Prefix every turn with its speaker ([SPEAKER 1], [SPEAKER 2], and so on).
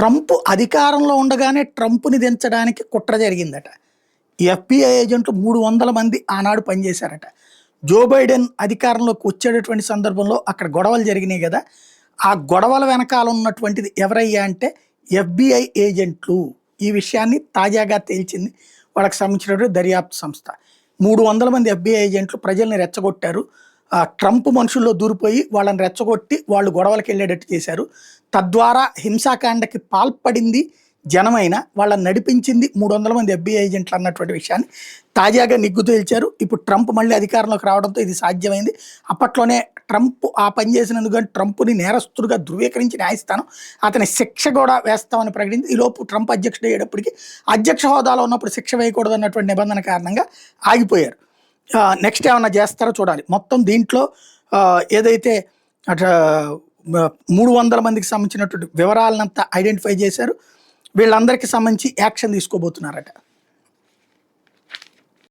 [SPEAKER 1] Trump అధికారంలో ఉండగానే ట్రంప్‌ని దించడానికి కుట్ర జరిగిందట. ఈ ఎఫ్‌బీఐ ఏజెంట్లు 300 మంది ఆనాడు పనిచేశారట. జో బైడెన్ అధికారంలోకి వచ్చేటటువంటి సందర్భంలో అక్కడ గొడవలు జరిగినాయి గదా! ఆ గొడవల వెనకాల ఉన్నటువంటిది ఎవరయ్యా అంటే ఎఫ్‌బీఐ ఏజెంట్లు. ఈ విషయాన్ని తాజాగా తేల్చింది వాళ్ళకి సంబంధించినటువంటి దర్యాప్తు సంస్థ. 300 మంది ఎఫ్‌బీఐ ఏజెంట్లు ప్రజల్ని రెచ్చగొట్టారు. ట్రంప్ మనుషుల్లో దూరిపోయి వాళ్ళని రెచ్చగొట్టి వాళ్ళు గొడవలకెళ్ళేటట్టు చేశారు. తద్వారా హింసాకాండకి పాల్పడింది జనమైనా వాళ్ళని నడిపించింది 300 మంది ఎఫ్‌బీఐ ఏజెంట్లు అన్నటువంటి విషయాన్ని తాజాగా నిగ్గు తేల్చారు. ఇప్పుడు ట్రంప్ మళ్ళీ అధికారంలోకి రావడంతో ఇది సాధ్యమైంది. అప్పట్లోనే ట్రంప్ ఆ పని చేసినందుకు ట్రంప్‌ని నేరస్తుడిగా ధృవీకరించి న్యాయస్థానం అతని శిక్ష కూడా వేస్తామని ప్రకటించింది. ఈలోపు ట్రంప్ అధ్యక్షుడు అయ్యేటప్పటికి అధ్యక్ష హోదాలో ఉన్నప్పుడు శిక్ష వేయకూడదు అన్నటువంటి నిబంధన కారణంగా ఆగిపోయారు. నెక్స్ట్ ఏమన్నా చేస్తారో చూడాలి. మొత్తం దీంట్లో ఏదైతే అట 300 మందికి సంబంధించినటువంటి వివరాలనంతా ఐడెంటిఫై చేశారు. వీళ్ళందరికీ సంబంధించి యాక్షన్ తీసుకోబోతున్నారట.